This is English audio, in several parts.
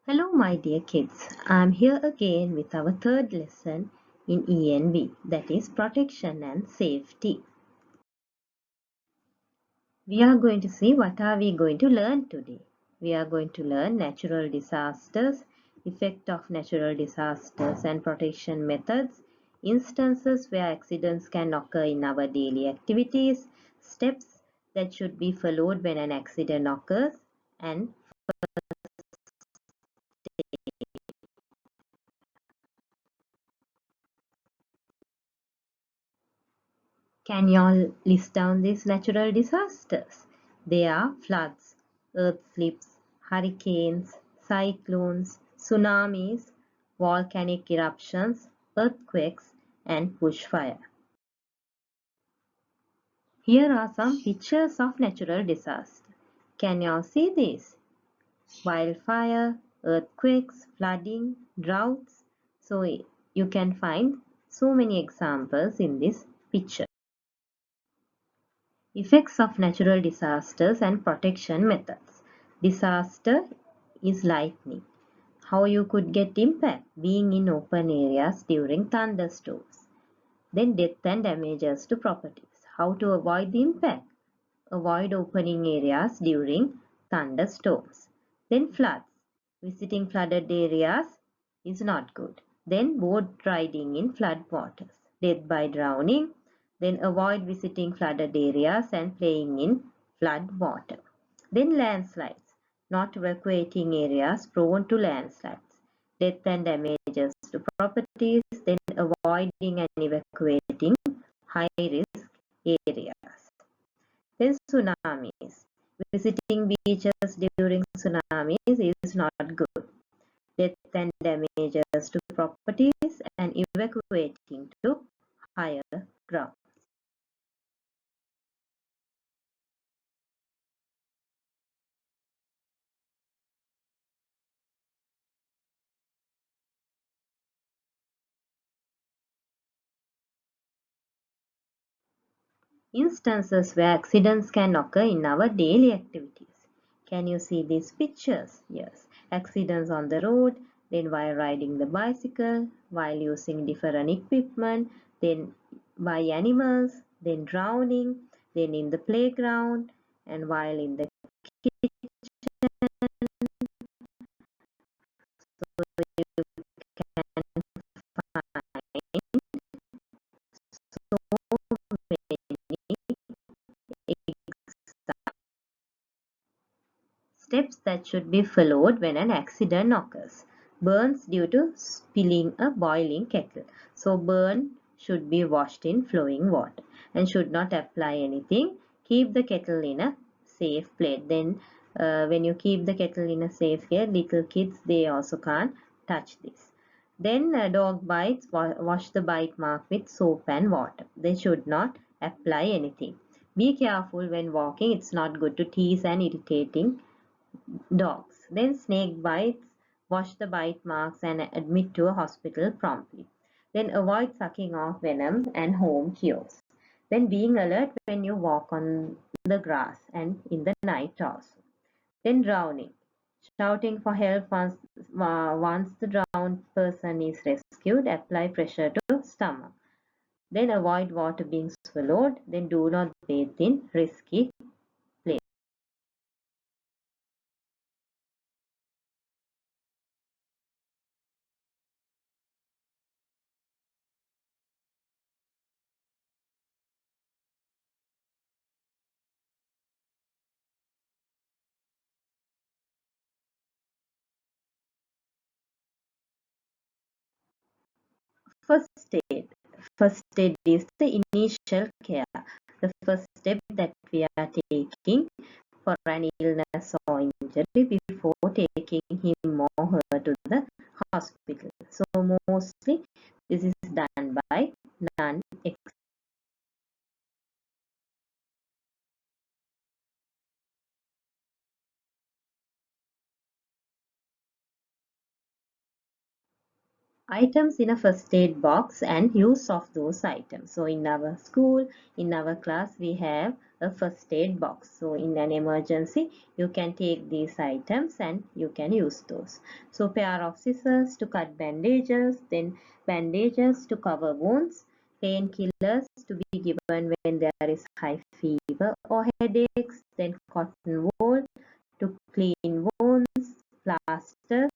Hello my dear kids, I am here again with our third lesson in ENV, that is protection and safety. We are going to see what are we going to learn today. We are going to learn natural disasters, effect of natural disasters and protection methods, instances where accidents can occur in our daily activities, steps that should be followed when an accident occurs, and can you all list down these natural disasters? They are floods, earth slips, hurricanes, cyclones, tsunamis, volcanic eruptions, earthquakes, and bushfire. Here are some pictures of natural disaster. Can you all see these? Wildfire, earthquakes, flooding, droughts. So you can find so many examples in this picture. Effects of natural disasters and protection methods. Disaster is lightning. How you could get impact? Being in open areas during thunderstorms. Then death and damages to properties. How to avoid the impact? Avoid opening areas during thunderstorms. Then floods. Visiting flooded areas is not good. Then boat riding in flood waters. Death by drowning. Then avoid visiting flooded areas and playing in flood water. Then landslides. Not evacuating areas prone to landslides. Death and damages to properties. Then avoiding and evacuating high risk areas. Then tsunamis. Visiting beaches during tsunamis is not good. Death and damages to properties and evacuating to higher ground. Instances where accidents can occur in our daily activities. Can you see these pictures? Yes. Accidents on the road, then while riding the bicycle, while using different equipment, then by animals, then drowning, then in the playground, and while in the kitchen. So you can find so many steps that should be followed when an accident occurs. Burns due to spilling a boiling kettle. So burn should be washed in flowing water and should not apply anything. Keep the kettle in a safe place. Then when you keep the kettle in a safe place, little kids, they also can't touch this. Then dog bites, wash the bite mark with soap and water. They should not apply anything. Be careful when walking. It's not good to tease and irritating dogs. Then snake bites, wash the bite marks and admit to a hospital promptly. Then avoid sucking off venom and home cures. Then being alert when you walk on the grass and in the night also. Then drowning. Shouting for help once the drowned person is rescued, apply pressure to stomach. Then avoid water being swallowed. Then do not bathe in risky places. First aid. First aid is the initial care, the first step that we are taking for an illness or injury before taking him or her to the hospital. So mostly this is done by non. Items in a first aid box and use of those items. So in our school, in our class, we have a first aid box. So in an emergency, you can take these items and you can use those. So pair of scissors to cut bandages, then bandages to cover wounds, painkillers to be given when there is high fever or headaches, then cotton wool to clean wounds, plasters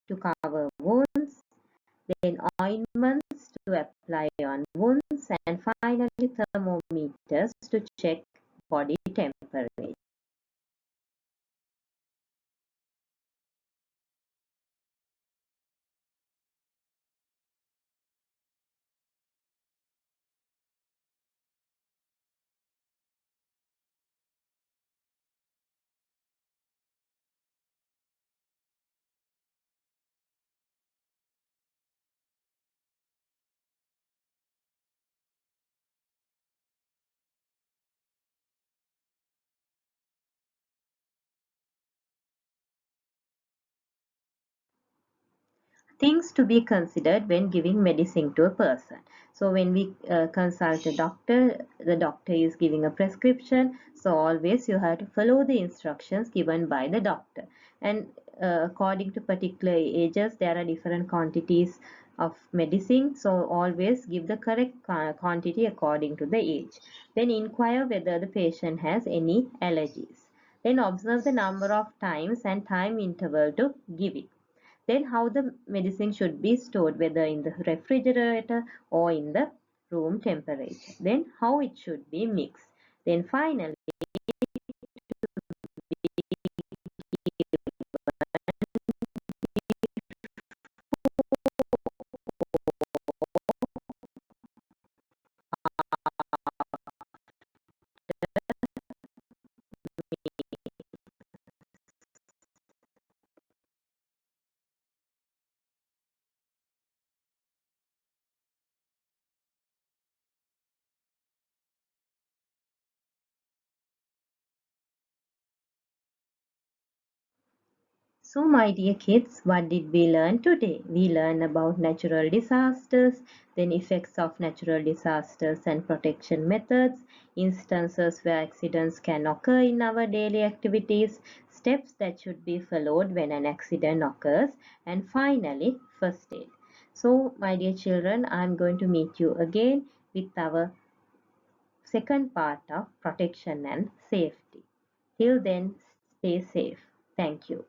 to cover wounds, then ointments to apply on wounds, and finally thermometers to check body temperature. Things to be considered when giving medicine to a person. So when we consult a doctor, the doctor is giving a prescription. So always you have to follow the instructions given by the doctor. And according to particular ages, there are different quantities of medicine. So always give the correct quantity according to the age. Then inquire whether the patient has any allergies. Then observe the number of times and time interval to give it. Then how the medicine should be stored, whether in the refrigerator or in the room temperature. Then how it should be mixed. Then finally so, my dear kids, what did we learn today? We learned about natural disasters, then effects of natural disasters and protection methods, instances where accidents can occur in our daily activities, steps that should be followed when an accident occurs, and finally, first aid. So, my dear children, I am going to meet you again with our second part of protection and safety. Till then, stay safe. Thank you.